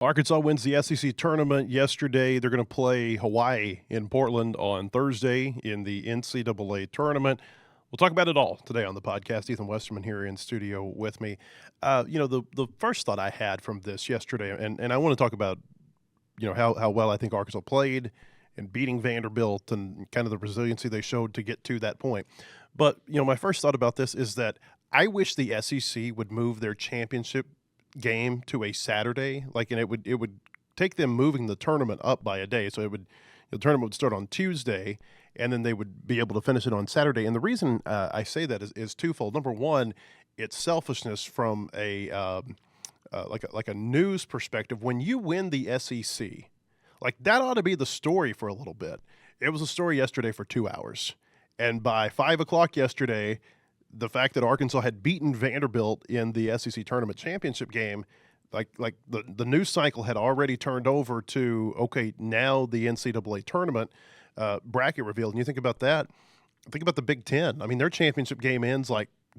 Arkansas wins the SEC tournament yesterday. They're going to play Hawaii in Portland on Thursday in the NCAA tournament. We'll talk about it all today on the podcast. Ethan Westerman here in studio with me. The first thought I had from this yesterday, and I want to talk about, how well I think Arkansas played and beating Vanderbilt and kind of the resiliency they showed to get to that point. But, my first thought about this is that I wish the SEC would move their championship game to a Saturday, and it would take them moving the tournament up by a day. So the tournament would start on Tuesday, and then they would be able to finish it on Saturday. And the reason I say that is twofold. Number one, it's selfishness from a news perspective. When you win the SEC, that ought to be the story for a little bit. It was a story yesterday for 2 hours, and by 5 o'clock yesterday, the fact that Arkansas had beaten Vanderbilt in the SEC tournament championship game, the news cycle had already turned over to, okay, now the NCAA tournament bracket revealed. And you think about that, think about the Big Ten. I mean, their championship game ends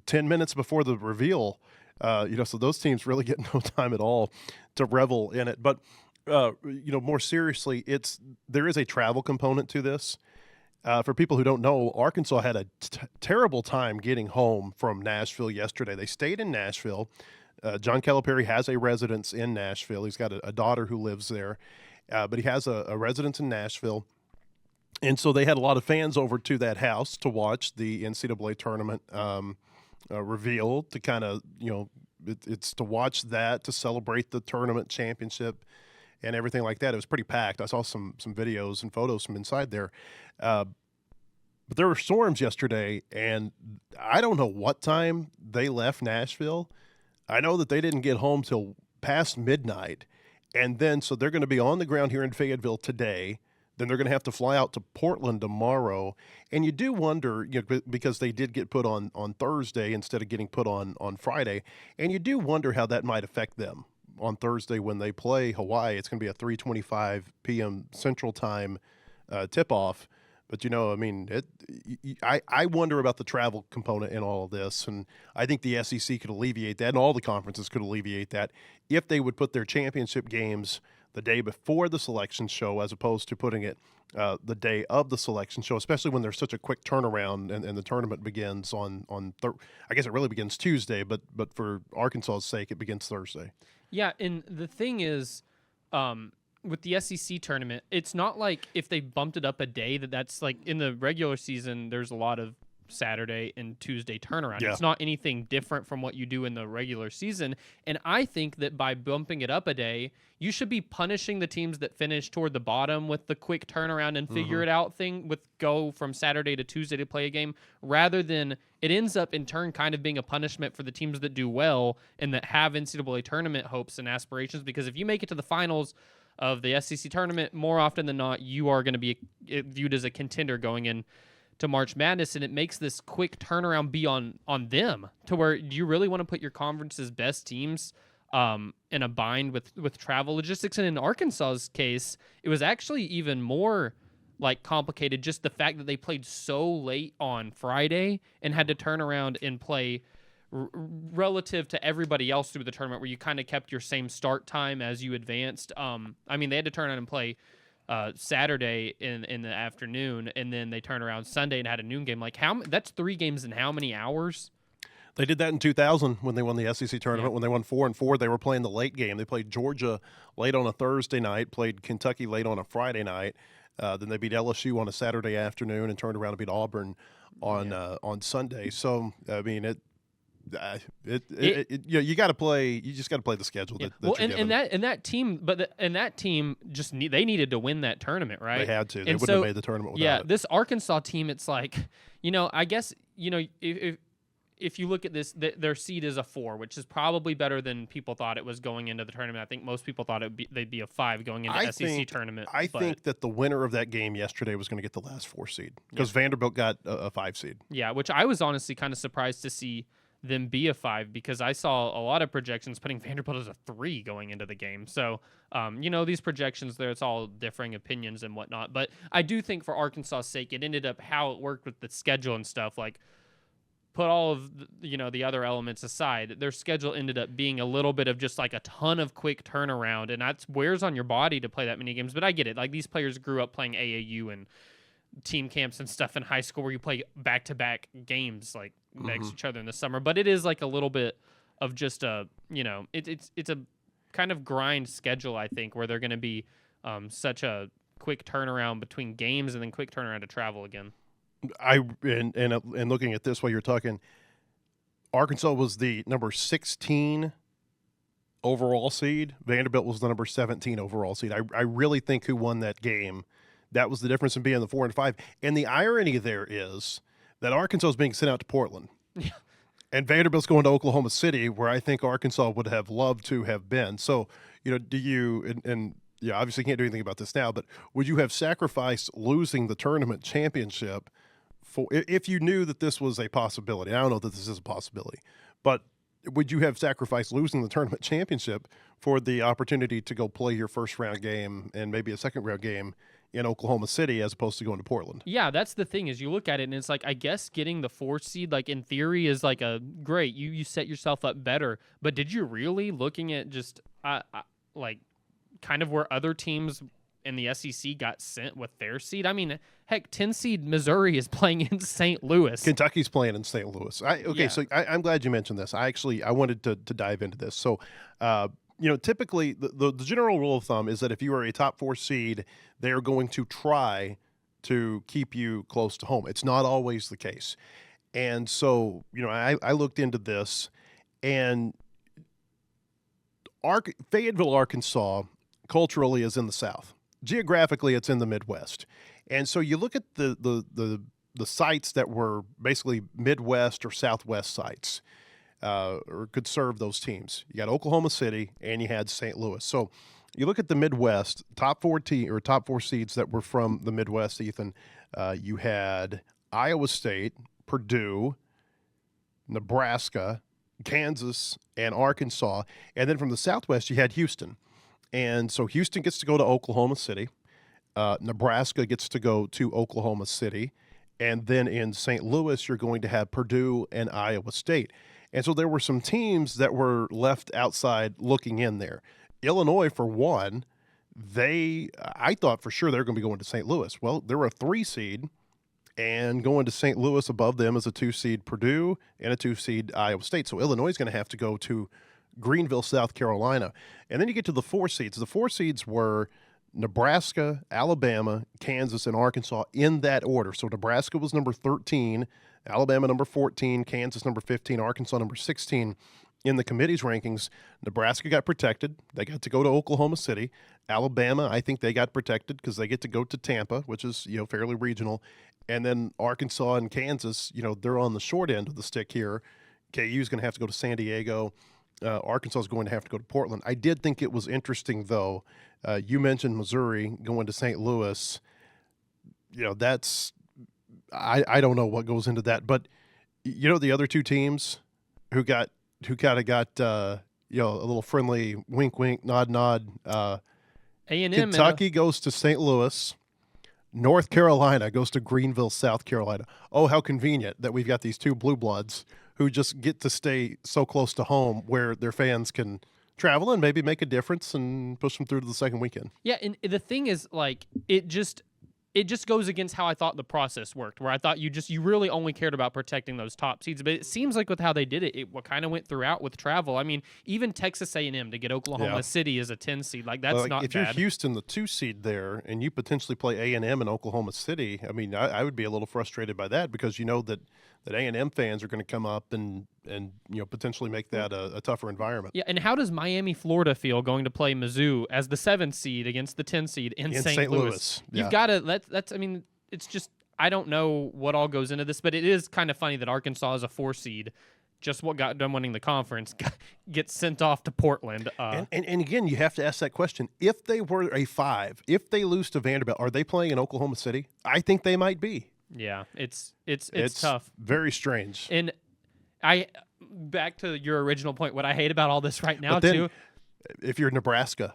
10 minutes before the reveal, so those teams really get no time at all to revel in it. But, more seriously, there is a travel component to this. For people who don't know, Arkansas had a terrible time getting home from Nashville yesterday. They stayed in Nashville. John Calipari has a residence in Nashville. He's got a daughter who lives there, but he has a residence in Nashville. And so they had a lot of fans over to that house to watch the NCAA tournament reveal, to kind of, it's to watch that, to celebrate the tournament championship and everything like that. It was pretty packed. I saw some videos and photos from inside there. But there were storms yesterday, and I don't know what time they left Nashville. I know that they didn't get home till past midnight. And then, so they're going to be on the ground here in Fayetteville today. Then they're going to have to fly out to Portland tomorrow. And you do wonder, because they did get put on Thursday instead of getting put on Friday. And you do wonder how that might affect them on Thursday when they play Hawaii. It's going to be a 3:25 p.m. Central Time tip-off. But, I wonder about the travel component in all of this, and I think the SEC could alleviate that, and all the conferences could alleviate that, if they would put their championship games the day before the selection show as opposed to putting it the day of the selection show, especially when there's such a quick turnaround and the tournament begins I guess it really begins Tuesday, but for Arkansas's sake, it begins Thursday. Yeah, and the thing is, with the SEC tournament, it's not like if they bumped it up a day that's in the regular season, there's a lot of Saturday and Tuesday turnaround. Yeah. It's not anything different from what you do in the regular season. And I think that by bumping it up a day, you should be punishing the teams that finish toward the bottom with the quick turnaround and figure it out thing, with go from Saturday to Tuesday to play a game, rather than it ends up in turn kind of being a punishment for the teams that do well and that have NCAA tournament hopes and aspirations. Because if you make it to the finals of the SEC tournament, more often than not, you are going to be viewed as a contender going in to March Madness, and it makes this quick turnaround be on them, to where you really want to put your conference's best teams in a bind with travel logistics. And in Arkansas's case, it was actually even more complicated, just the fact that they played so late on Friday and had to turn around and play relative to everybody else through the tournament, where you kind of kept your same start time as you advanced. They had to turn around and play Saturday in the afternoon, and then they turned around Sunday and had a noon game. That's 3 games in how many hours? They did that in 2000 when they won the SEC tournament. Yeah. When they won 4-4, they were playing the late game. They played Georgia late on a Thursday night, played Kentucky late on a Friday night. Then they beat LSU on a Saturday afternoon and turned around and beat Auburn on Sunday. So, you got to play. You just got to play the schedule. That team just they needed to win that tournament, right? They had to. They wouldn't have made the tournament without it. This Arkansas team, it's I guess if you look at this, their seed is a 4, which is probably better than people thought it was going into the tournament. I think most people thought they'd be a 5 going into SEC tournament. I think that the winner of that game yesterday was going to get the last 4 seed, because Vanderbilt got a 5 seed. Yeah, which I was honestly kind of surprised to see them be a 5, because I saw a lot of projections putting Vanderbilt as a 3 going into the game. So, these projections there, it's all differing opinions and whatnot. But I do think for Arkansas's sake, it ended up how it worked with the schedule and stuff. put all of the other elements aside, their schedule ended up being a little bit of just like a ton of quick turnaround, and that's wears on your body to play that many games. But I get it. Like, these players grew up playing AAU and team camps and stuff in high school where you play back-to-back games like next to each other in the summer. But it is like a little bit of just a it's a kind of grind schedule, I think, where they're going to be such a quick turnaround between games and then quick turnaround to travel again. And looking at this while you're talking, Arkansas was the number 16 overall seed. Vanderbilt was the number 17 overall seed. I really think who won that game, that was the difference in being the 4 and 5. And the irony there is that Arkansas is being sent out to Portland. Yeah. And Vanderbilt's going to Oklahoma City, where I think Arkansas would have loved to have been. So, do you and yeah, obviously can't do anything about this now, but would you have sacrificed losing the tournament championship for if you knew that this was a possibility? I don't know that this is a possibility, but would you have sacrificed losing the tournament championship for the opportunity to go play your first round game and maybe a second round game in Oklahoma City as opposed to going to Portland? Yeah, that's the thing, is you look at it and it's like, I guess getting the 4th seed, like, in theory is like a great, you set yourself up better, but did you really, looking at just like kind of where other teams in the SEC got sent with their seed? I mean, heck, 10 seed Missouri is playing in St. Louis. Kentucky's playing in St. Louis. So I'm glad you mentioned this. I wanted to dive into this. So, typically the general rule of thumb is that if you are a top 4 seed, they are going to try to keep you close to home. It's not always the case. And so, I looked into this, and Fayetteville, Arkansas, culturally is in the South. Geographically, it's in the Midwest. And so you look at the sites that were basically Midwest or Southwest sites, or could serve those teams. You got Oklahoma City and you had St. Louis. So you look at the Midwest, top 4 seeds that were from the Midwest, Ethan. You had Iowa State, Purdue, Nebraska, Kansas, and Arkansas. And then from the Southwest, you had Houston. And so Houston gets to go to Oklahoma City. Nebraska gets to go to Oklahoma City. And then in St. Louis, you're going to have Purdue and Iowa State. And so there were some teams that were left outside looking in there. Illinois, for one, I thought for sure they were going to be going to St. Louis. Well, they're a 3 seed, and going to St. Louis above them is a 2 seed Purdue and a 2 seed Iowa State. So Illinois is going to have to go to Greenville, South Carolina. And then you get to the 4 seeds. The 4 seeds were Nebraska, Alabama, Kansas, and Arkansas in that order. So Nebraska was number 13, Alabama number 14, Kansas number 15, Arkansas number 16. In the committee's rankings, Nebraska got protected. They got to go to Oklahoma City. Alabama, I think they got protected because they get to go to Tampa, which is, fairly regional. And then Arkansas and Kansas, they're on the short end of the stick here. KU is going to have to go to San Diego. Arkansas is going to have to go to Portland. I did think it was interesting, though. You mentioned Missouri going to St. Louis. That's I don't know what goes into that, but the other 2 teams who kind of got a little friendly wink, wink, nod, nod. A&M. Kentucky goes to St. Louis. North Carolina goes to Greenville, South Carolina. Oh, how convenient that we've got these 2 blue bloods who just get to stay so close to home where their fans can travel and maybe make a difference and push them through to the second weekend. Yeah, and the thing is, like, it just goes against how I thought the process worked, where I thought you really only cared about protecting those top seeds. But it seems like with how they did it, it kind of went throughout with travel. I mean, even Texas A&M to get Oklahoma City as a 10 seed, like, that's not if bad. You're Houston, the 2 seed there, and you potentially play A&M in Oklahoma City, I mean, I would be a little frustrated by that because that A&M fans are going to come up and potentially make that a tougher environment. Yeah, and how does Miami, Florida feel going to play Mizzou as the 7th seed against the 10 seed in St. Louis? Yeah. You've got to I mean, it's just, I don't know what all goes into this, but it is kind of funny that Arkansas is a 4 seed, just what got done winning the conference, gets sent off to Portland. And again, you have to ask that question. If they were a 5, if they lose to Vanderbilt, are they playing in Oklahoma City? I think they might be. Yeah, it's tough. Very strange. And back to your original point, what I hate about all this right now, but then, too. If you're Nebraska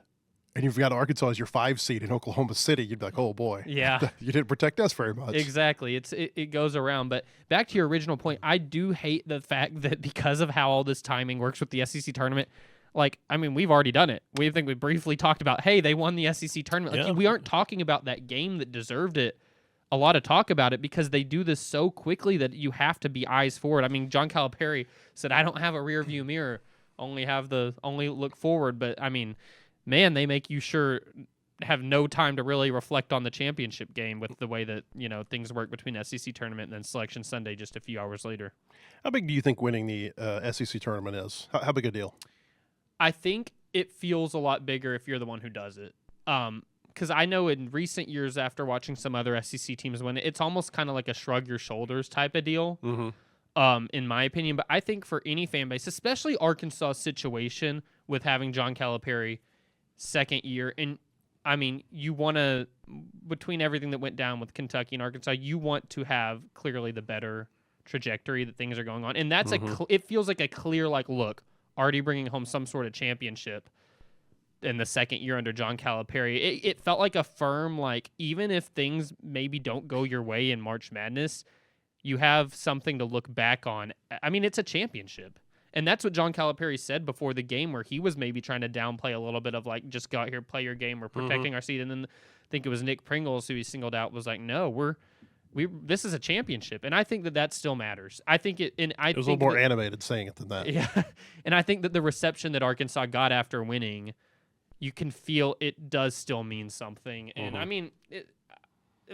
and you've got Arkansas as your 5 seed in Oklahoma City, you'd be like, oh boy, Yeah. you didn't protect us very much. Exactly. It goes around. But back to your original point, I do hate the fact that because of how all this timing works with the SEC tournament, like, I mean, we've already done it. We briefly talked about, hey, they won the SEC tournament. Like, we aren't talking about that game that deserved it. A lot of talk about it because they do this so quickly that you have to be eyes forward. I mean, John Calipari said, I don't have a rear view mirror, only look forward. But I mean, man, they make you have no time to really reflect on the championship game with the way that, things work between SEC tournament and then Selection Sunday just a few hours later. How big do you think winning the SEC tournament is? How big a deal? I think it feels a lot bigger if you're the one who does it. Because I know in recent years, after watching some other SEC teams win, it's almost kind of like a shrug your shoulders type of deal, in my opinion. But I think for any fan base, especially Arkansas' situation with having John Calipari second year, and I mean, you want to, between everything that went down with Kentucky and Arkansas, you want to have clearly the better trajectory that things are going on. And that's it feels like a clear, like, look, already bringing home some sort of championship in the second year under John Calipari. It felt like a firm, like, even if things maybe don't go your way in March Madness, you have something to look back on. I mean, it's a championship. And that's what John Calipari said before the game, where he was maybe trying to downplay a little bit of, like, just go out here, play your game, we're protecting our seed. And then I think it was Nick Pringles who he singled out, was like, no, this is a championship. And I think that still matters. I think it was a little more animated saying it than that. Yeah. And I think that the reception that Arkansas got after winning, you can feel it does still mean something. And I mean,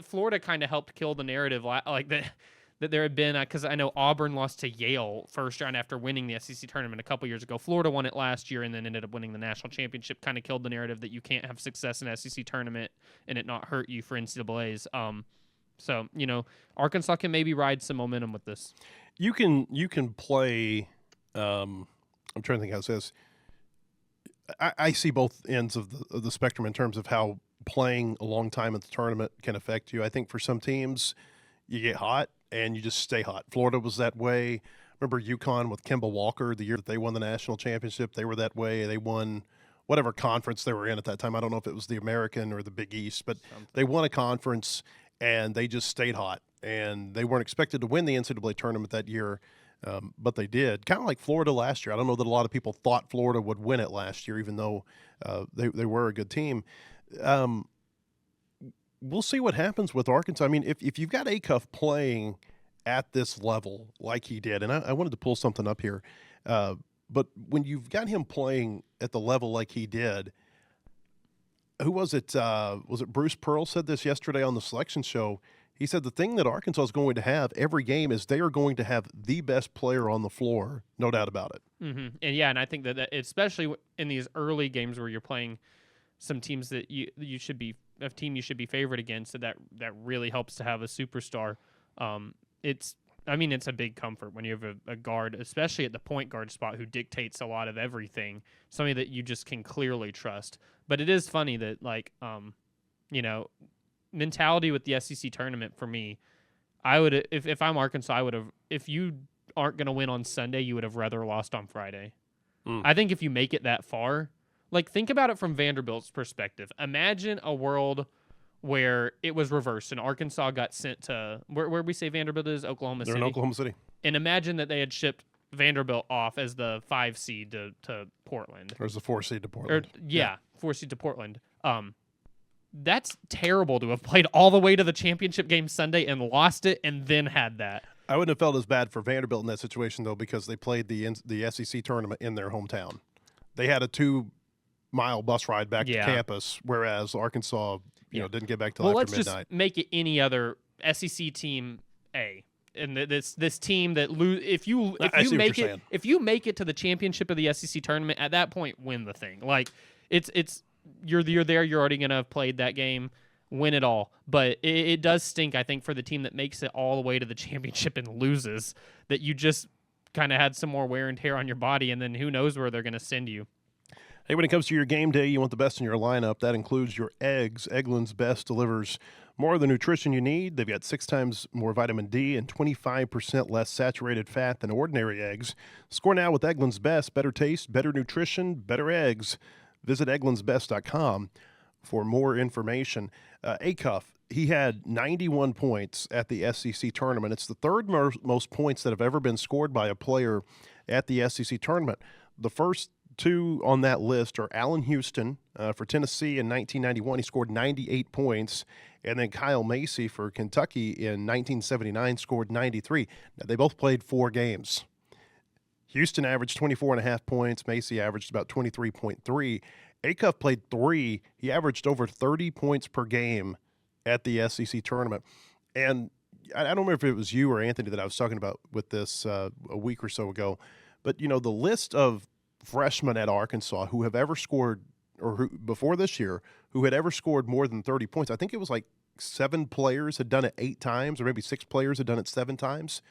Florida kind of helped kill the narrative like that there had been, because I know Auburn lost to Yale first round after winning the SEC tournament a couple years ago. Florida won it last year and then ended up winning the national championship. Kind of killed the narrative that you can't have success in SEC tournament and it not hurt you for NCAAs. So, Arkansas can maybe ride some momentum with this. You can play. I'm trying to think how it says. I see both ends of the spectrum in terms of how playing a long time at the tournament can affect you. I think for some teams, you get hot and you just stay hot. Florida was that way. Remember UConn with Kemba Walker the year that they won the national championship? They were that way. They won whatever conference they were in at that time. I don't know if it was the American or the Big East, but they won a conference and they just stayed hot. And they weren't expected to win the NCAA tournament that year, but they did. Kind of like Florida last year. I don't know that a lot of people thought Florida would win it last year, even though they were a good team. We'll see what happens with Arkansas. I mean, if you've got Acuff playing at this level like he did, and I wanted to pull something up here, but when you've got him playing at the level like he did, who was it? Was it Bruce Pearl said this yesterday on the selection show? He said the thing that Arkansas is going to have every game is they are going to have the best player on the floor, no doubt about it. And yeah, and I think that especially in these early games where you're playing some teams that you should be a team you should be favored against, that really helps to have a superstar. It's a big comfort when you have a guard, especially at the point guard spot, who dictates a lot of everything, somebody that you just can clearly trust. But it is funny that, mentality with the SEC tournament for me, I would, if I'm Arkansas, I would have, if you aren't going to win on Sunday, you would have rather lost on Friday. I think if you make it that far, like, think about it from Vanderbilt's perspective. Imagine a world where it was reversed and Arkansas got sent to where we say Vanderbilt is, Oklahoma City. They're in Oklahoma City. And imagine that they had shipped Vanderbilt off as the 5 seed to Portland. Or as the 4 seed to Portland. 4 seed to Portland. That's terrible to have played all the way to the championship game Sunday and lost it and then had that. I wouldn't have felt as bad for Vanderbilt in that situation, though, because they played the SEC tournament in their hometown. They had a 2-mile bus ride back to campus, whereas Arkansas, didn't get back till after midnight. Let's just make it any other SEC team A. And this team that if you make it to the championship of the SEC tournament, at that point, win the thing. Like, you're there, you're already gonna have played that game, win it all. But it does stink, I think, for the team that makes it all the way to the championship and loses, that you just kind of had some more wear and tear on your body, and then who knows where they're gonna send you. Hey, when it comes to your game day, you want the best in your lineup. That includes your eggs. Eggland's Best delivers more of the nutrition you need. They've got 6 times more vitamin D and 25% less saturated fat than ordinary eggs. Score now with Eggland's Best. Better taste, better nutrition, better eggs. Visit egglandsbest.com for more information. Acuff, he had 91 points at the SEC tournament. It's the third most points that have ever been scored by a player at the SEC tournament. The first two on that list are Allen Houston for Tennessee in 1991. He scored 98 points. And then Kyle Macy for Kentucky in 1979 scored 93. Now, they both played 4 games. Houston averaged 24.5 points. Macy averaged about 23.3. Acuff played 3. He averaged over 30 points per game at the SEC tournament. And I don't remember if it was you or Anthony that I was talking about with this a week or so ago, but, the list of freshmen at Arkansas who have ever scored, or who, before this year, who had ever scored more than 30 points, I think it was like 7 players had done it 8 times, or maybe 6 players had done it 7 times,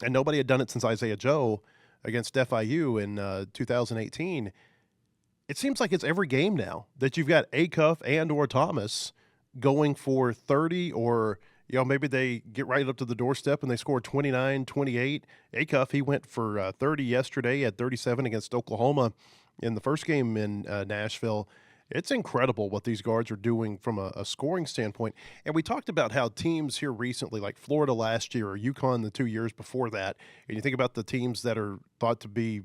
and nobody had done it since Isaiah Joe against FIU in 2018. It seems like it's every game now that you've got Acuff and or Thomas going for 30, or maybe they get right up to the doorstep and they score 29, 28. Acuff, he went for 30 yesterday, had 37 against Oklahoma in the first game in Nashville. It's incredible what these guards are doing from a scoring standpoint. And we talked about how teams here recently, like Florida last year or UConn the 2 years before that, and you think about the teams that are thought to be,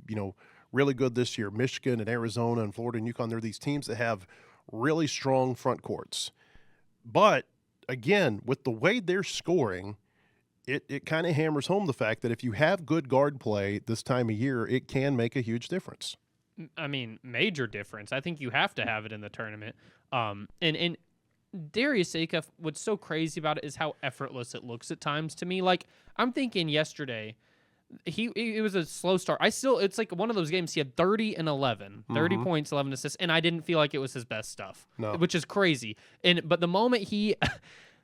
really good this year, Michigan and Arizona and Florida and UConn, they're these teams that have really strong front courts. But, again, with the way they're scoring, it kind of hammers home the fact that if you have good guard play this time of year, it can make a huge difference. I mean, major difference. I think you have to have it in the tournament. And Darius Acuff, what's so crazy about it is how effortless it looks at times to me. Like, I'm thinking yesterday, it was a slow start. It's like one of those games he had 30 and 11, 30 points, 11 assists, and I didn't feel like it was his best stuff, which is crazy. But the moment he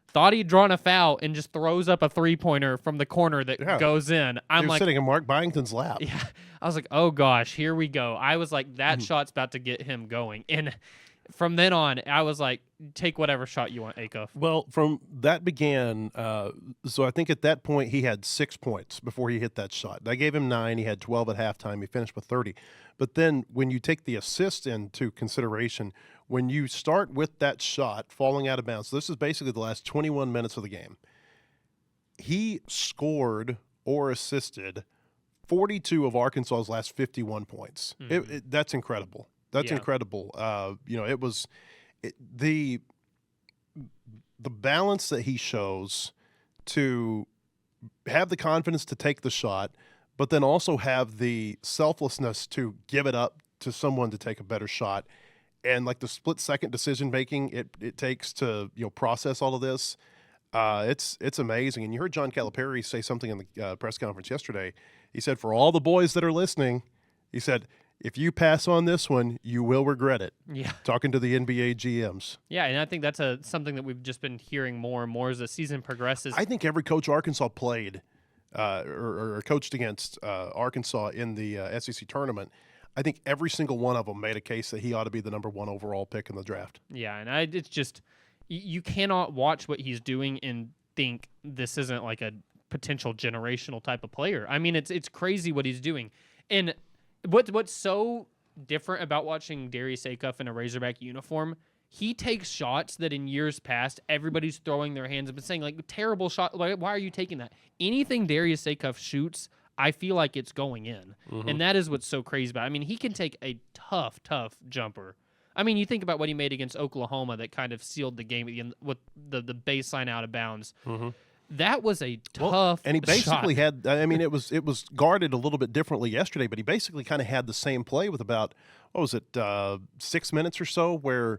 thought he'd drawn a foul and just throws up a 3-pointer from the corner that goes in, I'm like, sitting in Mark Byington's lap. Yeah, I was like, oh gosh, here we go. I was like, that shot's about to get him going, and from then on, I was like, take whatever shot you want, Acuff. Well, from that began, so I think at that point he had 6 points before he hit that shot. I gave him 9. He had 12 at halftime. He finished with 30. But then when you take the assist into consideration, when you start with that shot falling out of bounds, so this is basically the last 21 minutes of the game, he scored or assisted 42 of Arkansas's last 51 points. That's incredible. That's incredible. It was the balance that he shows to have the confidence to take the shot, but then also have the selflessness to give it up to someone to take a better shot. And like the split-second decision-making it takes to process all of this, it's amazing. And you heard John Calipari say something in the press conference yesterday. He said, for all the boys that are listening, he said, if you pass on this one, you will regret it. Yeah. Talking to the NBA GMs. Yeah, and I think that's something that we've just been hearing more and more as the season progresses. I think every coach Arkansas played or coached against Arkansas in the SEC tournament, I think every single one of them made a case that he ought to be the number 1 overall pick in the draft. Yeah, and it's just you cannot watch what he's doing and think this isn't like a potential generational type of player. I mean, it's crazy what he's doing. And what's so different about watching Darius Acuff in a Razorback uniform, he takes shots that in years past everybody's throwing their hands up and saying, like, terrible shot. Like, why are you taking that? Anything Darius Acuff shoots, I feel like it's going in. And that is what's so crazy about it. I mean, he can take a tough jumper. I mean, you think about what he made against Oklahoma that kind of sealed the game again with the baseline out of bounds. That was a tough and he basically shot. had, I mean, it was guarded a little bit differently yesterday, but he basically kind of had the same play with about, 6 minutes or so, where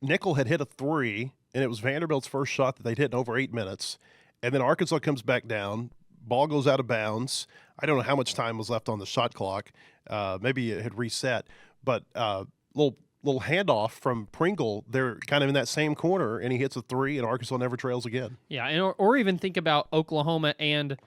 Nickel had hit a 3, and it was Vanderbilt's first shot that they'd hit in over 8 minutes. And then Arkansas comes back down, ball goes out of bounds. I don't know how much time was left on the shot clock. Maybe it had reset, but little handoff from Pringle. They're kind of in that same corner, and he hits a 3, and Arkansas never trails again. Yeah, and or even think about Oklahoma and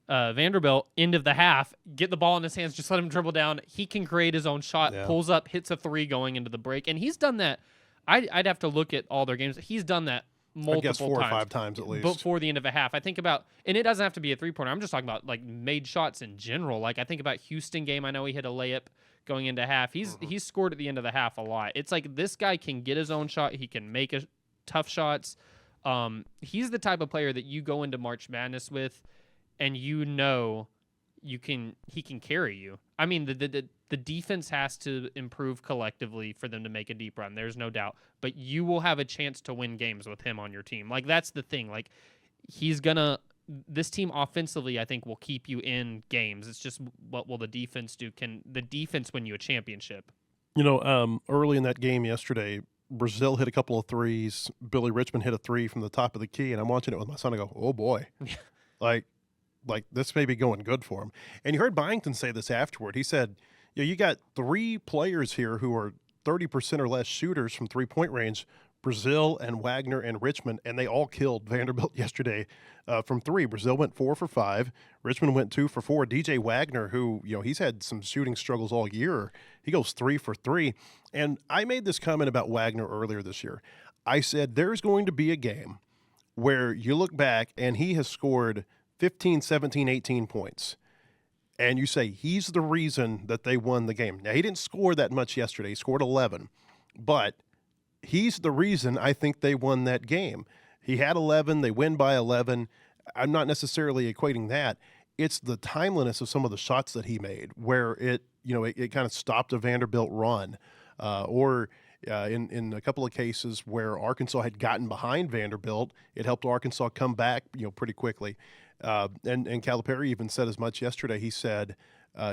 Vanderbilt, end of the half, get the ball in his hands, just let him dribble down. He can create his own shot, pulls up, hits a 3 going into the break, and he's done that. I'd have to look at all their games. He's done that multiple times. 4 or 5 times at least. Before the end of a half. I think about, and it doesn't have to be a 3-pointer. I'm just talking about like made shots in general. Like I think about Houston game. I know he hit a layup going into half. He's scored at the end of the half a lot. It's like this guy can get his own shot. He can make tough shots. He's the type of player that you go into March Madness with, and he can carry you. I mean, the defense has to improve collectively for them to make a deep run. There's no doubt. But you will have a chance to win games with him on your team. Like, that's the thing. Like, this team offensively, I think, will keep you in games. It's just what will the defense do? Can the defense win you a championship? Early in that game yesterday, Brazil hit a couple of threes. Billy Richmond hit a three from the top of the key, and I'm watching it with my son. I go, oh, boy. like this may be going good for him. And you heard Byington say this afterward. He said, you got 3 players here who are 30% or less shooters from three-point range, Brazil and Wagner and Richmond, and they all killed Vanderbilt yesterday from 3. Brazil went 4 for 5. Richmond went 2 for 4. DJ Wagner, who, he's had some shooting struggles all year, he goes 3 for 3. And I made this comment about Wagner earlier this year. I said there's going to be a game where you look back and he has scored 15, 17, 18 points. And you say he's the reason that they won the game. Now, he didn't score that much yesterday. He scored 11. But he's the reason I think they won that game. He had 11. They win by 11. I'm not necessarily equating that. It's the timeliness of some of the shots that he made where it kind of stopped a Vanderbilt run. Or in a couple of cases where Arkansas had gotten behind Vanderbilt, it helped Arkansas come back, pretty quickly. And Calipari even said as much yesterday. He said,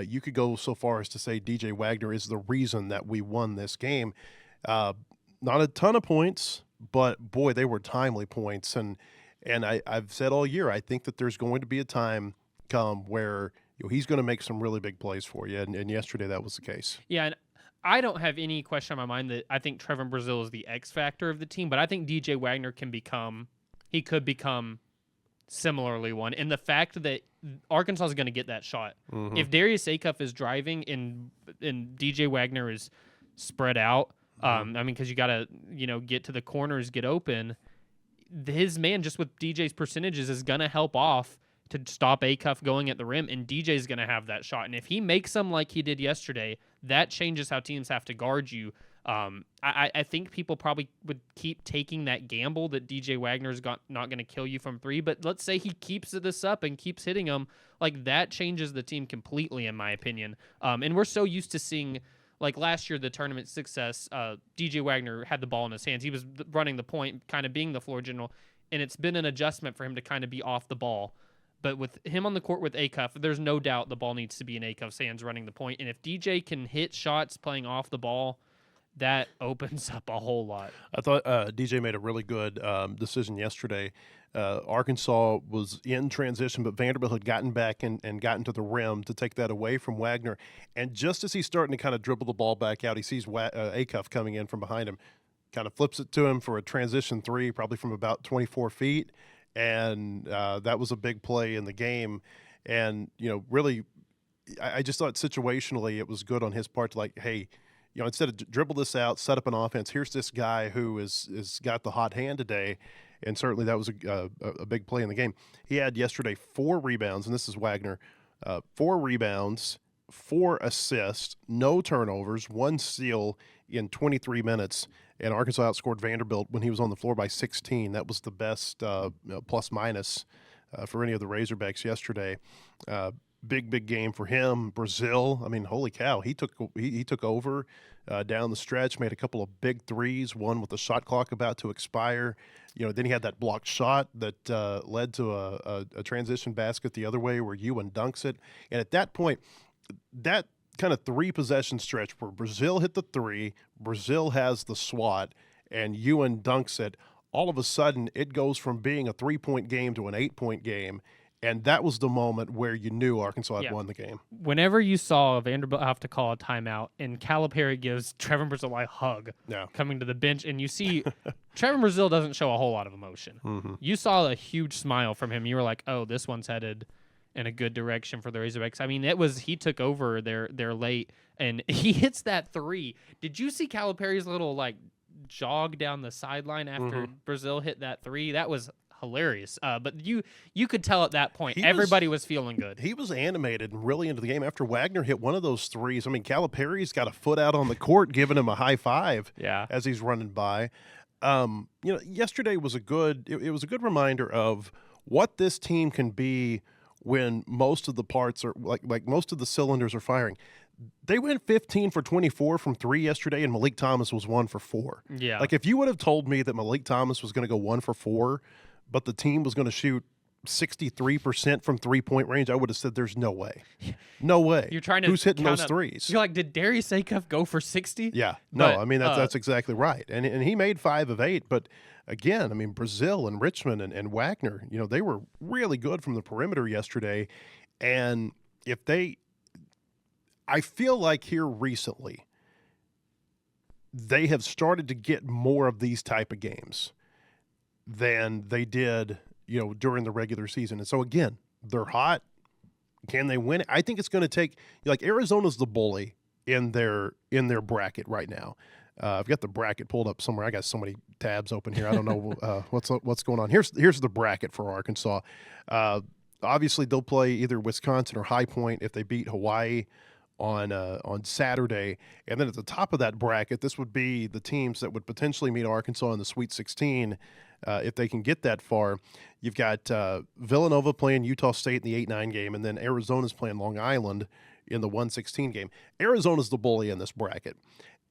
you could go so far as to say DJ Wagner is the reason that we won this game. Not a ton of points, but boy, they were timely points. And I've said all year, I think that there's going to be a time come where he's going to make some really big plays for you. And yesterday that was the case. Yeah, and I don't have any question in my mind that I think Trevor Brazile is the X factor of the team, but I think DJ Wagner could become similarly one. And the fact that Arkansas is going to get that shot. Mm-hmm. If Darius Acuff is driving and DJ Wagner is spread out, because you got to, get to the corners, get open, his man just with DJ's percentages is going to help off to stop Acuff going at the rim, and DJ's going to have that shot. And if he makes them like he did yesterday, that changes how teams have to guard you. I think people probably would keep taking that gamble that DJ Wagner's not going to kill you from 3, but let's say he keeps this up and keeps hitting them, like that changes the team completely, in my opinion. And we're so used to seeing, like last year, the tournament success, DJ Wagner had the ball in his hands. He was running the point, kind of being the floor general, and it's been an adjustment for him to kind of be off the ball. But with him on the court with Acuff, there's no doubt the ball needs to be in Acuff's hands running the point. And if DJ can hit shots playing off the ball, that opens up a whole lot. I thought DJ made a really good decision yesterday. Arkansas was in transition, but Vanderbilt had gotten back and gotten to the rim to take that away from Wagner. And just as he's starting to kind of dribble the ball back out, he sees Acuff coming in from behind him, kind of flips it to him for a transition 3, probably from about 24 feet. And that was a big play in the game. And, really, I just thought situationally it was good on his part to hey, instead of dribble this out, set up an offense, here's this guy who is got the hot hand today. And certainly that was a big play in the game. He had yesterday 4 rebounds, and this is Wagner, 4 rebounds, 4 assists, no turnovers, 1 steal in 23 minutes. And Arkansas outscored Vanderbilt when he was on the floor by 16. That was the best plus-minus for any of the Razorbacks yesterday. Big game for him. Brazil, holy cow, he took over down the stretch, made a couple of big threes, one with the shot clock about to expire. Then he had that blocked shot that led to a transition basket the other way where Ewan dunks it. And at that point, that kind of 3-possession stretch where Brazil hit the 3, Brazil has the swat, and Ewan dunks it, all of a sudden it goes from being a 3-point game to an 8-point game. And that was the moment where you knew Arkansas had won the game. Whenever you saw Vanderbilt have to call a timeout and Calipari gives Trevor Brazile a hug coming to the bench, and you see Trevor Brazile doesn't show a whole lot of emotion. Mm-hmm. You saw a huge smile from him. You were like, oh, this one's headed in a good direction for the Razorbacks. He took over their late, and he hits that 3. Did you see Calipari's little jog down the sideline after Brazil hit that 3? That was hilarious. But you could tell at that point everybody was feeling good. He was animated and really into the game after Wagner hit one of those threes. I mean, Calipari's got a foot out on the court giving him a high five as he's running by. Yesterday was it was a good reminder of what this team can be when most of the parts are like most of the cylinders are firing. They went 15 for 24 from 3 yesterday, and Malik Thomas was 1 for 4. Yeah. Like, if you would have told me that Malik Thomas was going to go 1 for 4, but the team was going to shoot 63% from three-point range, I would have said there's no way. No way. You're trying to Who's hitting those up, threes? You're like, did Darius Acuff go for 60? Yeah. No, I mean, that's exactly right. And he made 5 of 8, but again, I mean, Brazil and Richmond and Wagner, they were really good from the perimeter yesterday. And I feel like here recently, they have started to get more of these type of games than they did, during the regular season. And so again, they're hot. Can they win it? I think it's going to take, like, Arizona's the bully in their bracket right now. I've got the bracket pulled up somewhere. I got so many tabs open here. I don't know what's going on. Here's the bracket for Arkansas. Obviously, they'll play either Wisconsin or High Point if they beat Hawaii on Saturday. And then at the top of that bracket, this would be the teams that would potentially meet Arkansas in the Sweet 16 if they can get that far. You've got Villanova playing Utah State in the 8-9 game, and then Arizona's playing Long Island in the 1-16 game. Arizona's the bully in this bracket.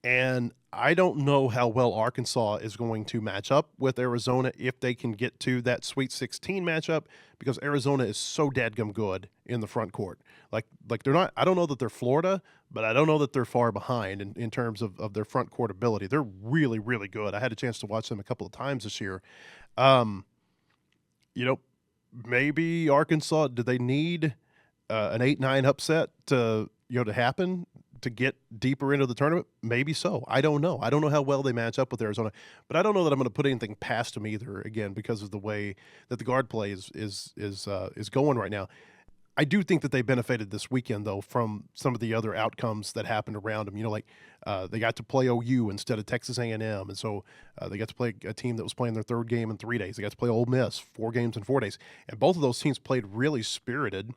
And I don't know how well Arkansas is going to match up with Arizona if they can get to that Sweet 16 matchup, because Arizona is so dadgum good in the front court. Like they're not – I don't know that they're Florida, but I don't know that they're far behind in terms of their front court ability. They're really, really good. I had a chance to watch them a couple of times this year. Maybe Arkansas – do they need an 8-9 upset to happen to get deeper into the tournament? Maybe so. I don't know. I don't know how well they match up with Arizona, but I don't know that I'm going to put anything past them either, again, because of the way that the guard play is going right now. I do think that they benefited this weekend, though, from some of the other outcomes that happened around them. They got to play OU instead of Texas A&M, and so they got to play a team that was playing their third game in 3 days. They got to play Ole Miss 4 games in 4 days, and both of those teams played really spirited.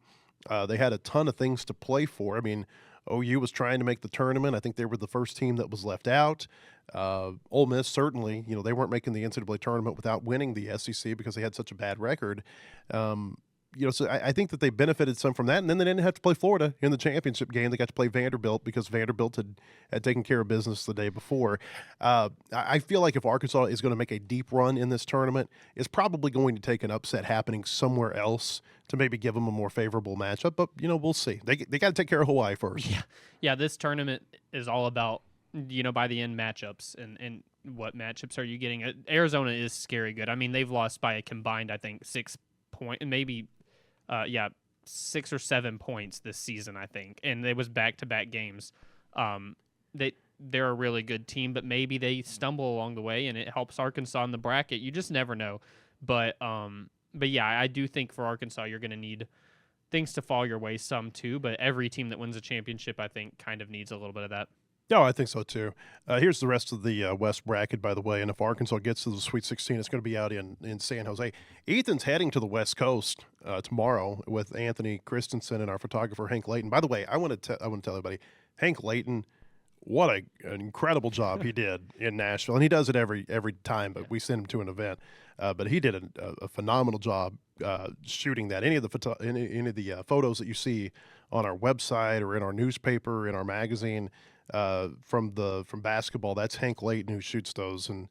They had a ton of things to play for. I mean, OU was trying to make the tournament. I think they were the first team that was left out. Ole Miss, certainly, they weren't making the NCAA tournament without winning the SEC because they had such a bad record. So I think that they benefited some from that. And then they didn't have to play Florida in the championship game. They got to play Vanderbilt because Vanderbilt had taken care of business the day before. I feel like if Arkansas is going to make a deep run in this tournament, it's probably going to take an upset happening somewhere else to maybe give them a more favorable matchup. But, we'll see. They got to take care of Hawaii first. Yeah, this tournament is all about, by the end matchups and what matchups are you getting. Arizona is scary good. I mean, they've lost by a combined, I think, 6 points, maybe 6 or 7 points this season, I think. And it was back-to-back games. They're a really good team, but maybe they stumble along the way and it helps Arkansas in the bracket. You just never know. But yeah, I do think for Arkansas you're going to need things to fall your way some too, but every team that wins a championship, I think, kind of needs a little bit of that. No, I think so too. Here's the rest of the West bracket, by the way, and if Arkansas gets to the Sweet 16, it's going to be out in San Jose. Ethan's heading to the West Coast tomorrow with Anthony Christensen and our photographer, Hank Layton. By the way, I want to tell everybody, Hank Layton, what an incredible job he did in Nashville, and he does it every time, but we send him to an event. But he did a phenomenal job shooting that. Any of the photos that you see on our website or in our newspaper, in our magazine, from basketball, that's Hank Layton who shoots those, and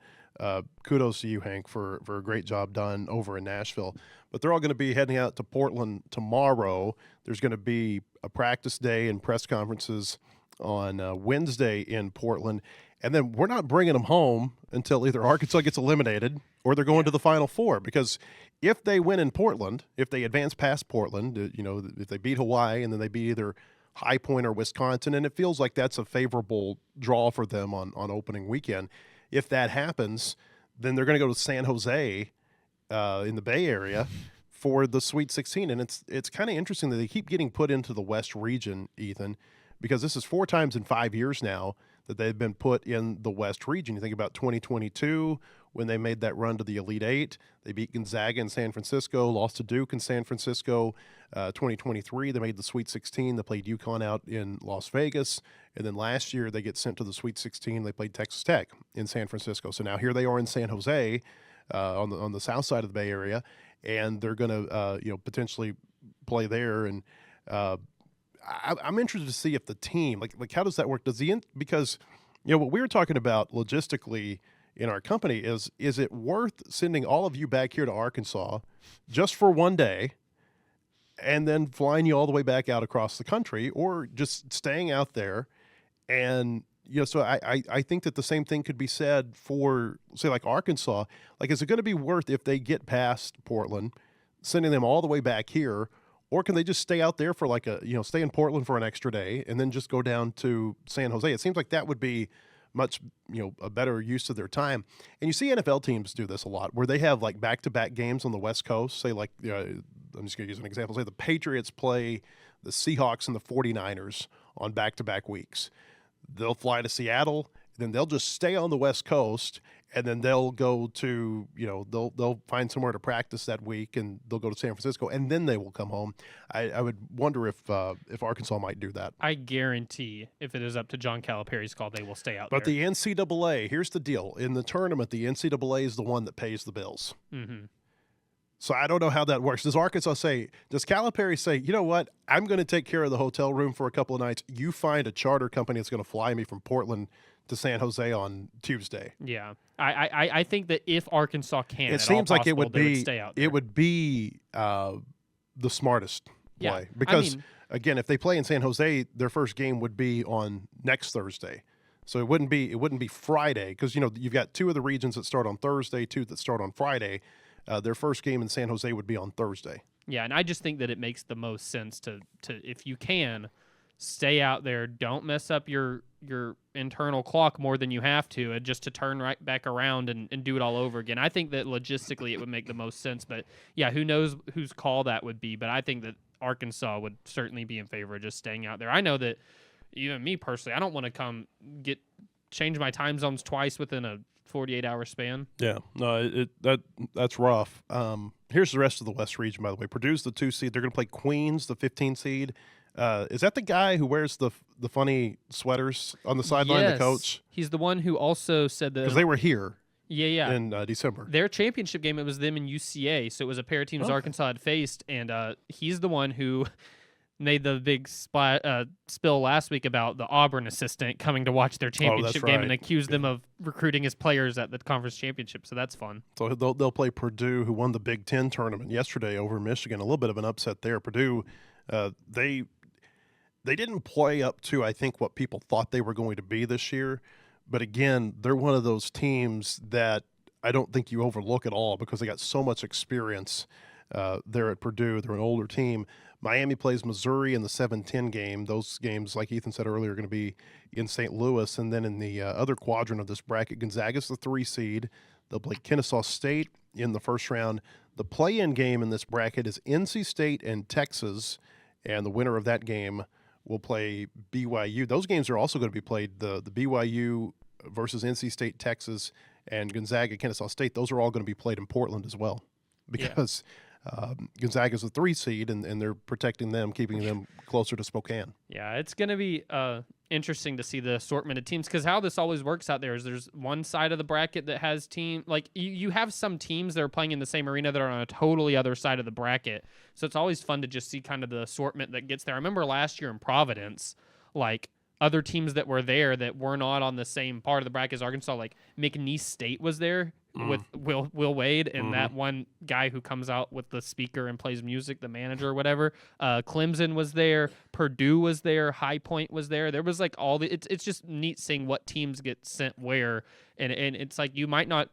kudos to you, Hank, for a great job done over in Nashville. But they're all going to be heading out to Portland tomorrow. There's going to be a practice day and press conferences on Wednesday in Portland, and then we're not bringing them home until either Arkansas gets eliminated or they're going to the Final Four, because if they win in Portland, if they advance past Portland, if they beat Hawaii and then they beat either High Point or Wisconsin, and it feels like that's a favorable draw for them on opening weekend. If that happens, then they're going to go to San Jose in the Bay Area for the Sweet 16, and it's kind of interesting that they keep getting put into the West region, Ethan, because this is 4 times in 5 years now that they've been put in the West region. You think about 2022 when they made that run to the Elite Eight. They beat Gonzaga in San Francisco, lost to Duke in San Francisco. 2023, they made the Sweet 16. They played UConn out in Las Vegas. And then last year, they get sent to the Sweet 16. They played Texas Tech in San Francisco. So now here they are in San Jose on the south side of the Bay Area, and they're going to potentially play there. And I'm interested to see if the team, like how does that work? Because what we were talking about logistically in our company is it worth sending all of you back here to Arkansas just for one day and then flying you all the way back out across the country, or just staying out there? And so I think that the same thing could be said for, say, like Arkansas. Like, is it going to be worth, if they get past Portland, sending them all the way back here, or can they just stay out there for stay in Portland for an extra day and then just go down to San Jose? It seems like that would be much, a better use of their time. And you see NFL teams do this a lot, where they have like back-to-back games on the West Coast. Say like, I'm just going to use an example. Say the Patriots play the Seahawks and the 49ers on back-to-back weeks. They'll fly to Seattle, then they'll just stay on the West Coast, and then they'll go to, they'll find somewhere to practice that week, and they'll go to San Francisco, and then they will come home. I would wonder if Arkansas might do that. I guarantee if it is up to John Calipari's call, they will stay out But there. the NCAA, here's the deal. In the tournament, the NCAA is the one that pays the bills. Mm-hmm. So I don't know how that works. Does Calipari say, you know what, I'm going to take care of the hotel room for a couple of nights. You find a charter company that's going to fly me from Portland to San Jose on Tuesday? Yeah. I think that if Arkansas can, it seems like it would they be, would stay out there. it would be the smartest play. Because, again, if they play in San Jose, their first game would be on next Thursday. So it wouldn't be Friday, because, you've got two of the regions that start on Thursday, two that start on Friday. Their first game in San Jose would be on Thursday. Yeah, and I just think that it makes the most sense to if you can, stay out there. Don't mess up your internal clock more than you have to, and just to turn right back around and do it all over again. I think that logistically it would make the most sense. But, yeah, who knows whose call that would be. But I think that Arkansas would certainly be in favor of just staying out there. I know that even me personally, I don't want to change my time zones twice within a 48-hour span. Yeah, no, that's rough. Here's the rest of the West region, by the way. Purdue's the 2 seed. They're going to play Queens, the 15 seed. Is that the guy who wears the funny sweaters on the sideline, Yes. the coach? He's the one who also said that. Because they were here Yeah. in December. Their championship game, it was them and UCA, so it was a pair of teams Arkansas had faced, and he's the one who made the big spill last week about the Auburn assistant coming to watch their championship game and accused them of recruiting his players at the conference championship. So that's fun. So they'll play Purdue, who won the Big Ten tournament yesterday over Michigan. A little bit of an upset there. Purdue, they didn't play up to, I think, what people thought they were going to be this year. But again, they're one of those teams that I don't think you overlook at all, because they got so much experience there at Purdue. They're an older team. Miami plays Missouri in the 7-10 game. Those games, like Ethan said earlier, are going to be in St. Louis. And then in the other quadrant of this bracket, Gonzaga's the 3 seed. They'll play Kennesaw State in the first round. The play-in game in this bracket is NC State and Texas, and the winner of that game will play BYU. Those games are also going to be played, the BYU versus NC State, Texas, and Gonzaga, Kennesaw State. Those are all going to be played in Portland as well, because Gonzaga's a 3 seed, and they're protecting them, keeping them closer to Spokane. Yeah, it's going to be interesting to see the assortment of teams, because how this always works out there is there's one side of the bracket that has you have some teams that are playing in the same arena that are on a totally other side of the bracket. So it's always fun to just see kind of the assortment that gets there. I remember last year in Providence, other teams that were there that were not on the same part of the bracket as Arkansas, like McNeese State was there with Will Wade, and that one guy who comes out with the speaker and plays music, the manager or whatever. Clemson was there, Purdue was there, High Point was there. There was it's just neat seeing what teams get sent where, and it's like you might not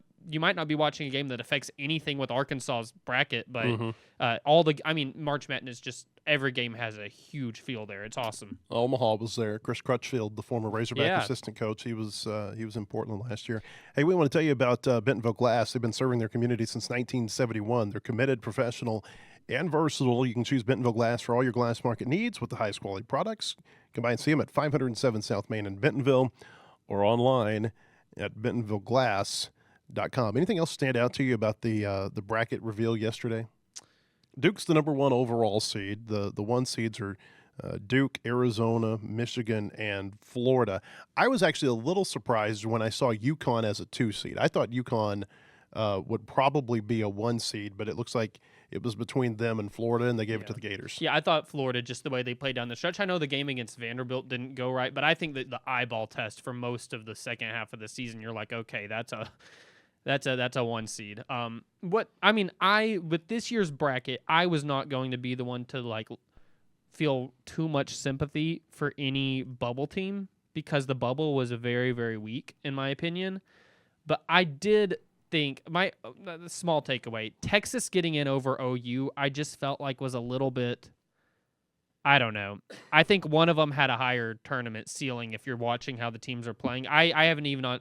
be watching a game that affects anything with Arkansas's bracket, but March Madness, just every game has a huge feel there. It's awesome. Omaha was there. Chris Crutchfield, the former Razorback assistant coach, he was in Portland last year. Hey, we want to tell you about Bentonville Glass. They've been serving their community since 1971. They're committed, professional, and versatile. You can choose Bentonville Glass for all your glass market needs with the highest quality products. Come by and see them at 507 South Main in Bentonville. or online at bentonvilleglass.com. Anything else stand out to you about the bracket reveal yesterday? Duke's the number 1 overall seed. The 1 seeds are Duke, Arizona, Michigan, and Florida. I was actually a little surprised when I saw UConn as a 2 seed. I thought UConn would probably be a 1 seed, but it looks like it was between them and Florida, and they gave it to the Gators. Yeah, I thought Florida, just the way they played down the stretch. I know the game against Vanderbilt didn't go right, but I think that the eyeball test for most of the second half of the season, you're like, okay, that's a 1 seed. With this year's bracket, I was not going to be the one to like feel too much sympathy for any bubble team because the bubble was very, very weak in my opinion. But I did think my small takeaway, Texas getting in over OU, I just felt like was a little bit, I don't know. I think one of them had a higher tournament ceiling if you're watching how the teams are playing. I haven't even I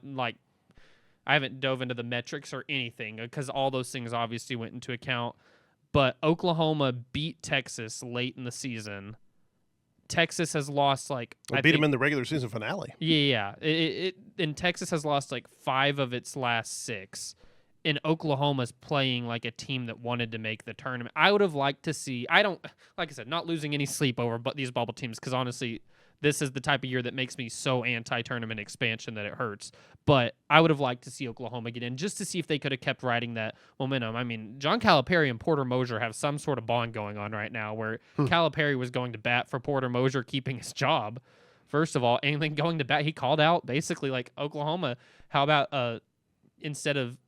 haven't dove into the metrics or anything because all those things obviously went into account. But Oklahoma beat Texas late in the season. Texas has lost beat them in the regular season finale. Yeah. And Texas has lost 5 of its last 6. And Oklahoma's playing like a team that wanted to make the tournament. I would have liked to see. Like I said, not losing any sleep over these bubble teams because honestly, this is the type of year that makes me so anti-tournament expansion that it hurts. But I would have liked to see Oklahoma get in just to see if they could have kept riding that momentum. I mean, John Calipari and Porter Moser have some sort of bond going on right now where Calipari was going to bat for Porter Moser keeping his job, first of all, and then going to bat. He called out basically Oklahoma, how about instead of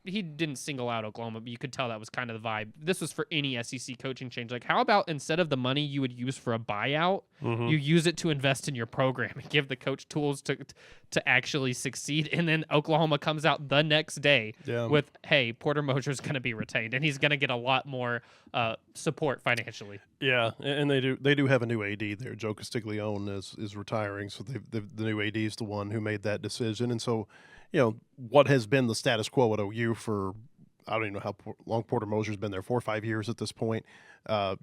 he didn't single out Oklahoma, but you could tell that was kind of the vibe. This was for any SEC coaching change. How about instead of the money you would use for a buyout, you use it to invest in your program and give the coach tools to actually succeed. And then Oklahoma comes out the next day with, hey, Porter Moser's going to be retained, and he's going to get a lot more support financially. Yeah, and they do have a new AD there. Joe Castiglione is retiring, so the new AD is the one who made that decision. And so, what has been the status quo at OU for, I don't even know how long Porter Moser's been there, 4 or 5 years at this point.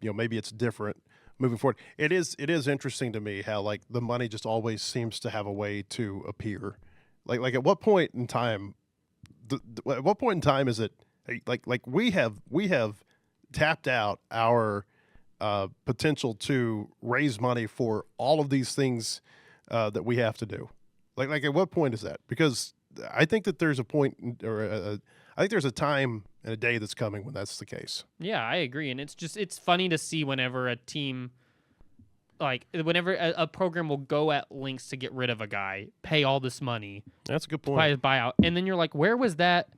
Maybe it's different moving forward. It is interesting to me how the money just always seems to have a way to appear. At what point in time, is it we have tapped out our potential to raise money for all of these things that we have to do. At what point is that? Because I think that there's a point, I think there's a time and a day that's coming when that's the case. Yeah, I agree, and it's funny to see whenever a team, whenever a program will go at lengths to get rid of a guy, pay all this money. That's a good point. Buy his buyout, and then you're like, where was that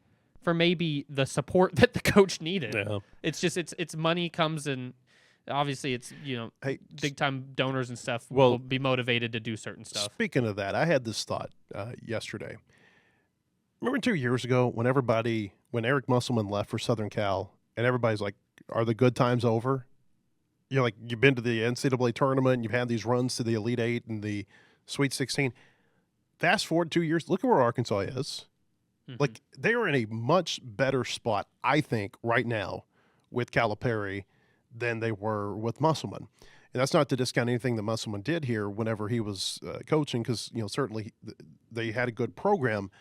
for maybe the support that the coach needed? Yeah. It's just it's money comes and. Obviously, it's, big-time donors and stuff will be motivated to do certain stuff. Speaking of that, I had this thought yesterday. Remember 2 years ago when Eric Musselman left for Southern Cal, and everybody's like, are the good times over? You've been to the NCAA tournament, and you've had these runs to the Elite Eight and the Sweet 16. Fast forward 2 years, look at where Arkansas is. Mm-hmm. They are in a much better spot, I think, right now with Calipari than they were with Musselman. And that's not to discount anything that Musselman did here whenever he was coaching, because certainly they had a good program,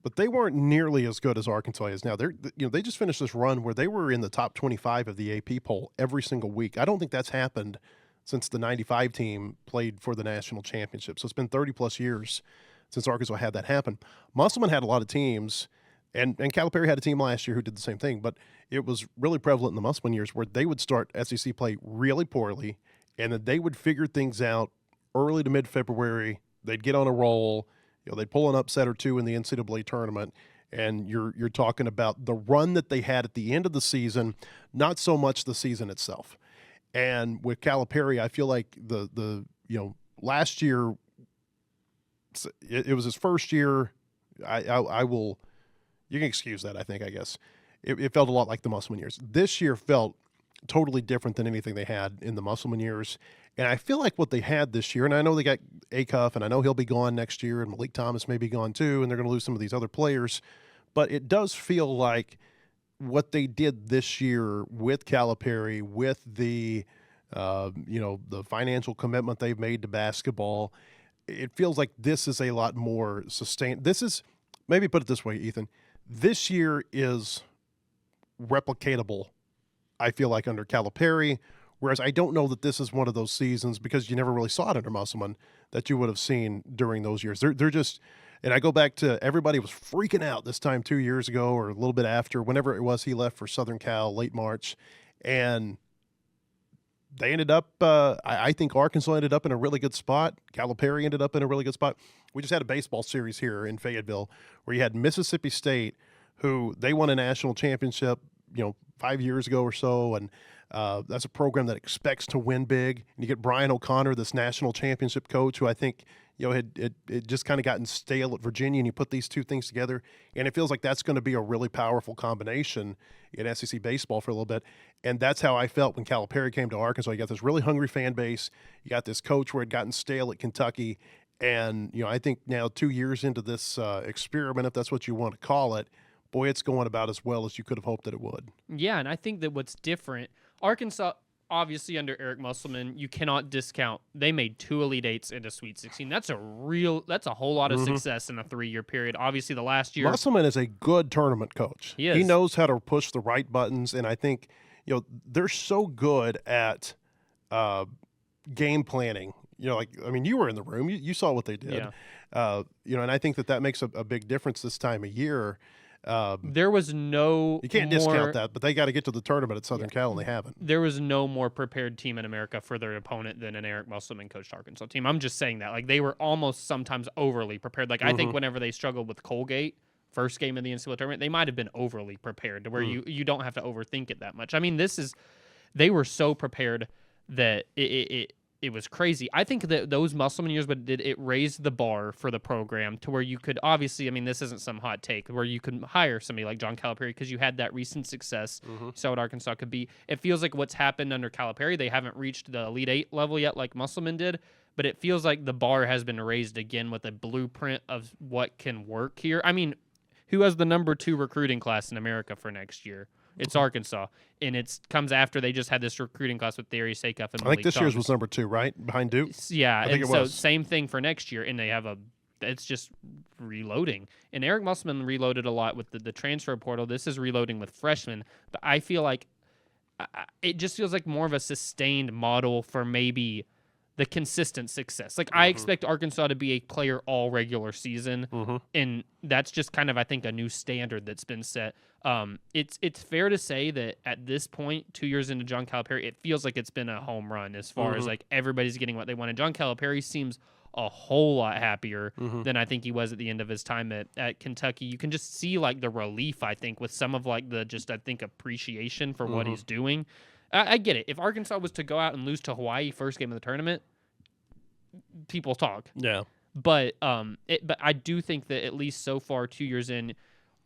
but they weren't nearly as good as Arkansas is now. They just finished this run where they were in the top 25 of the AP poll every single week. I don't think that's happened since the 95 team played for the national championship. So it's been 30-plus years since Arkansas had that happen. Musselman had a lot of teams, and Calipari had a team last year who did the same thing, but it was really prevalent in the Musselman years where they would start SEC play really poorly, and then they would figure things out early to mid-February. They'd get on a roll. They'd pull an upset or two in the NCAA tournament, and you're talking about the run that they had at the end of the season, not so much the season itself. And with Calipari, I feel like the last year it was his first year. I will. You can excuse that, I guess. It felt a lot like the Musselman years. This year felt totally different than anything they had in the Musselman years. And I feel like what they had this year, and I know they got Acuff, and I know he'll be gone next year, and Malik Thomas may be gone too, and they're going to lose some of these other players. But it does feel like what they did this year with Calipari, with the the financial commitment they've made to basketball, it feels like this is a lot more sustained. This is, maybe put it this way, Ethan, this year is replicatable, I feel like, under Calipari, whereas I don't know that this is one of those seasons, because you never really saw it under Musselman, that you would have seen during those years. They're just, and I go back to, everybody was freaking out this time 2 years ago or a little bit after, whenever it was he left for Southern Cal, late March, and they ended up, I think Arkansas ended up in a really good spot. Calipari ended up in a really good spot. We just had a baseball series here in Fayetteville where you had Mississippi State, who they won a national championship, 5 years ago or so, and that's a program that expects to win big. And you get Brian O'Connor, this national championship coach, who I think had just kind of gotten stale at Virginia, and you put these two things together, and it feels like that's going to be a really powerful combination in SEC baseball for a little bit. And that's how I felt when Calipari came to Arkansas. You got this really hungry fan base. You got this coach where it gotten stale at Kentucky. And, I think now 2 years into this experiment, if that's what you want to call it, boy, it's going about as well as you could have hoped that it would. Yeah, and I think that what's different, Arkansas, obviously under Eric Musselman, you cannot discount. They made 2 Elite Eights into Sweet 16. That's a whole lot of success in a 3-year period. Obviously, the last year, Musselman is a good tournament coach. He knows how to push the right buttons, and I think they're so good at game planning. You were in the room. You saw what they did. Yeah. And I think that makes a big difference this time of year. There was no You can't discount that, but they got to get to the tournament at Southern Cal, and they haven't. There was no more prepared team in America for their opponent than an Eric Musselman coached Arkansas team. I'm just saying that. Like, they were almost sometimes overly prepared. Like, I think whenever they struggled with Colgate, first game of the NCAA tournament, they might have been overly prepared to where you don't have to overthink it that much. I mean, they were so prepared that it was crazy. I think that those Musselman years, it raised the bar for the program to where you could, obviously, I mean, this isn't some hot take, where you could hire somebody like John Calipari because you had that recent success. So what Arkansas could be. It feels like what's happened under Calipari, they haven't reached the Elite Eight level yet like Musselman did, but it feels like the bar has been raised again with a blueprint of what can work here. I mean, who has the number 2 recruiting class in America for next year? It's Arkansas, and it comes after they just had this recruiting class with Darius Acuff and Malik I think this Thomas. year's was number 2, right? Behind Duke? Yeah, I think and it was. So same thing for next year, and they have it's just reloading. And Eric Musselman reloaded a lot with the transfer portal. This is reloading with freshmen, but I feel like it just feels like more of a sustained model for maybe the consistent success. Like, I expect Arkansas to be a player all regular season, and that's just kind of, I think, a new standard that's been set. It's fair to say that at this point, 2 years into John Calipari, it feels like it's been a home run as far as, like, everybody's getting what they wanted. John Calipari seems a whole lot happier than I think he was at the end of his time at Kentucky. You can just see, like, the relief, I think, with some of, like, the just, I think, appreciation for what he's doing. I get it. If Arkansas was to go out and lose to Hawaii first game of the tournament, people talk. Yeah. But I do think that at least so far, 2 years in,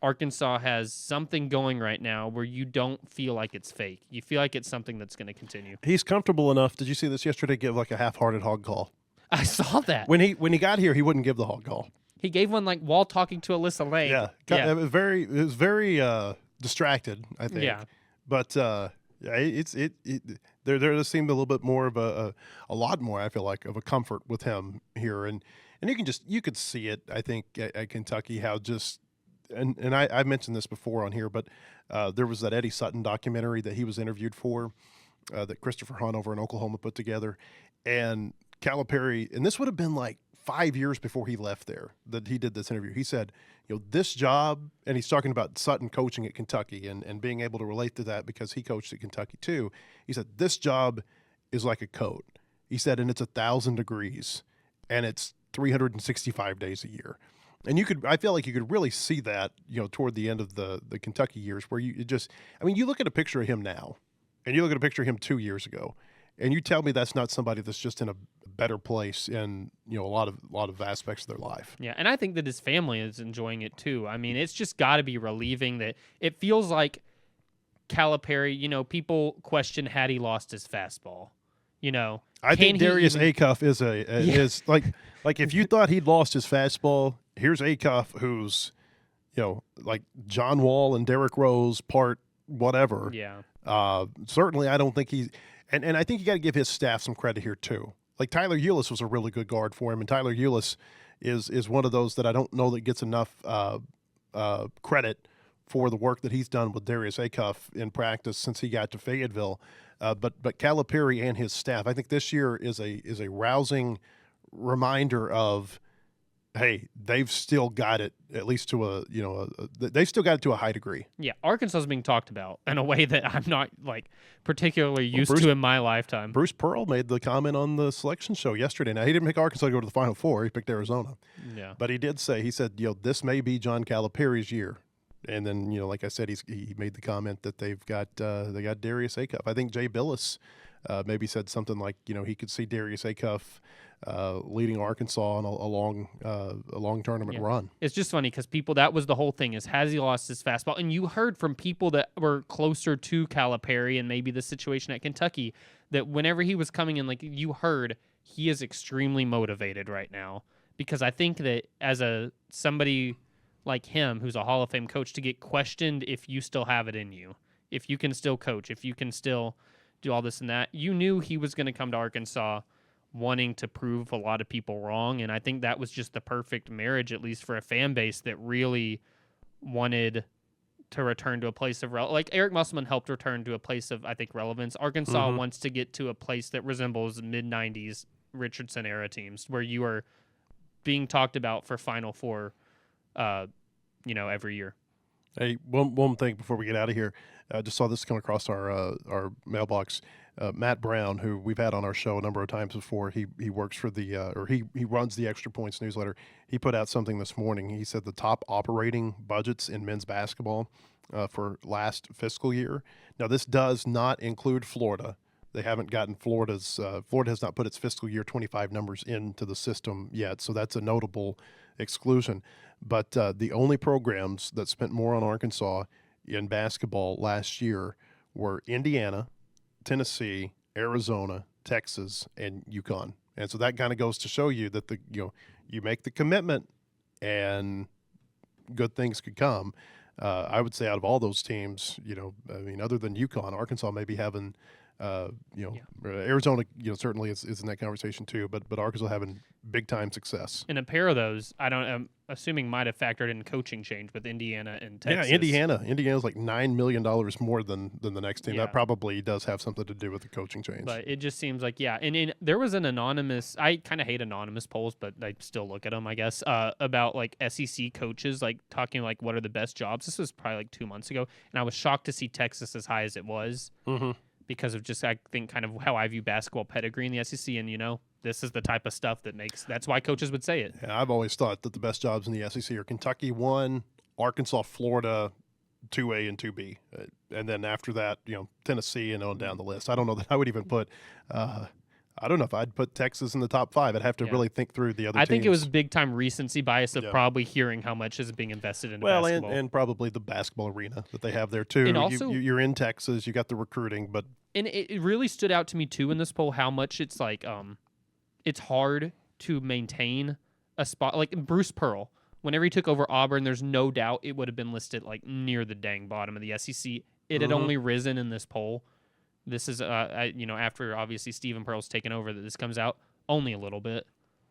Arkansas has something going right now where you don't feel like it's fake. You feel like it's something that's going to continue. He's comfortable enough. Did you see this yesterday? Give like a half-hearted hog call. I saw that. When he got here, he wouldn't give the hog call. He gave one like while talking to Alyssa Lane. Yeah. It was very distracted, I think. Yeah. But there does seem a little bit more of a lot more, I feel like, of a comfort with him here, and you could see it, I think, at Kentucky, how just and I mentioned this before on here, but there was that Eddie Sutton documentary that he was interviewed for, that Christopher Hunt over in Oklahoma put together, and Calipari, and this would have been like 5 years before he left there that he did this interview. He said, this job, and he's talking about Sutton coaching at Kentucky and being able to relate to that because he coached at Kentucky too. He said, this job is like a coat. He said, and it's 1,000 degrees and it's 365 days a year. And I feel like you could really see that, toward the end of the Kentucky years where you look at a picture of him now and you look at a picture of him 2 years ago, and you tell me that's not somebody that's just in a better place in a lot of aspects of their life. Yeah, and I think that his family is enjoying it too. I mean, it's just got to be relieving that it feels like Calipari. People question had he lost his fastball. I think Darius Acuff is like if you thought he'd lost his fastball, here's Acuff, who's like John Wall and Derrick Rose part whatever. Yeah. Certainly, I don't think he's. And I think you got to give his staff some credit here too. like Tyler Eulis was a really good guard for him, and Tyler Eulis is one of those that I don't know that gets enough credit for the work that he's done with Darius Acuff in practice since he got to Fayetteville. But Calipari and his staff, I think this year is a rousing reminder of, hey, they've still got it at least to they've still got it to a high degree. Yeah, Arkansas is being talked about in a way that I'm not like particularly used to in my lifetime. Bruce Pearl made the comment on the selection show yesterday. Now, he didn't pick Arkansas to go to the Final Four. He picked Arizona. Yeah. But he said, this may be John Calipari's year. And then, like I said, he made the comment that they got Darius Acuff. I think Jay Billis maybe said something like, he could see Darius Acuff leading Arkansas on a long tournament run. It's just funny because that was the whole thing, is has he lost his fastball? And you heard from people that were closer to Calipari and maybe the situation at Kentucky that whenever he was coming in, like you heard, he is extremely motivated right now. Because I think that as somebody like him, who's a Hall of Fame coach, to get questioned if you still have it in you, if you can still coach, if you can still do all this and that, you knew he was going to come to Arkansas wanting to prove a lot of people wrong. And I think that was just the perfect marriage, at least for a fan base that really wanted to return to a place of like Eric Musselman helped return to a place of, I think, relevance. Arkansas wants to get to a place that resembles mid-90s Richardson era teams where you are being talked about for Final Four every year. Hey, one thing before we get out of here, I just saw this come across our mailbox. Matt Brown, who we've had on our show a number of times before, he works for he runs the Extra Points newsletter. He put out something this morning. He said the top operating budgets in men's basketball for last fiscal year. Now, this does not include Florida. They haven't gotten Florida has not put its fiscal year 25 numbers into the system yet, so that's a notable exclusion. But the only programs that spent more on Arkansas in basketball last year were Indiana, Tennessee, Arizona, Texas, and UConn. And so that kind of goes to show you that you make the commitment and good things could come. I would say out of all those teams, other than UConn, Arkansas may be having Arizona, certainly is in that conversation too, but Arkansas having big time success. And a pair of those, I'm assuming might have factored in coaching change with Indiana and Texas. Yeah, Indiana's like $9 million more than the next team. Yeah. That probably does have something to do with the coaching change. But it just seems like, and there was an anonymous, I kind of hate anonymous polls, but I still look at them, I guess, about like SEC coaches, like talking like what are the best jobs. This was probably like 2 months ago, and I was shocked to see Texas as high as it was. Mm-hmm. Because of just, I think, kind of how I view basketball pedigree in the SEC. And, this is the type of stuff that's why coaches would say it. Yeah, I've always thought that the best jobs in the SEC are Kentucky 1, Arkansas, Florida 2A and 2B. And then after that, Tennessee and on down the list. I don't know that I would even put I don't know if I'd put Texas in the top 5. I'd have to really think through the other teams. I think it was big-time recency bias of probably hearing how much is being invested in basketball. And probably the basketball arena that they have there, too. And also, you're in Texas. You got the recruiting. But and it really stood out to me, too, in this poll, how much it's like it's hard to maintain a spot. Like Bruce Pearl, whenever he took over Auburn, there's no doubt it would have been listed like near the dang bottom of the SEC. It had only risen in this poll. This is, after obviously Stephen Pearl's taken over, that this comes out only a little bit.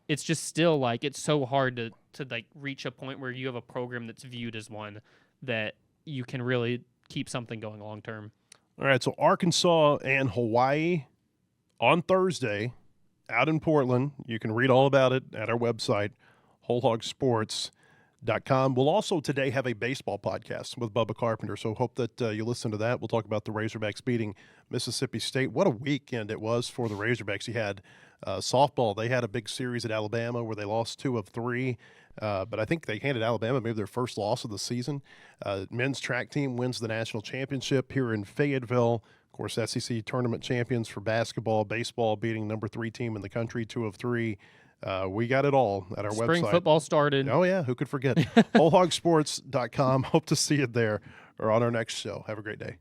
It's just still like it's so hard to like reach a point where you have a program that's viewed as one that you can really keep something going long term. All right, so Arkansas and Hawaii on Thursday out in Portland. You can read all about it at our website, WholeHogSports.com. We'll also today have a baseball podcast with Bubba Carpenter, so hope that you listen to that. We'll talk about the Razorbacks beating Mississippi State. What a weekend it was for the Razorbacks. You had softball. They had a big series at Alabama where they lost 2 of 3, but I think they handed Alabama maybe their first loss of the season. Men's track team wins the national championship here in Fayetteville. Of course, SEC tournament champions for basketball. Baseball beating number 3 team in the country, 2 of 3. We got it all at our website. Spring football started. Oh, yeah. Who could forget? WholeHogSports.com. Hope to see you there or on our next show. Have a great day.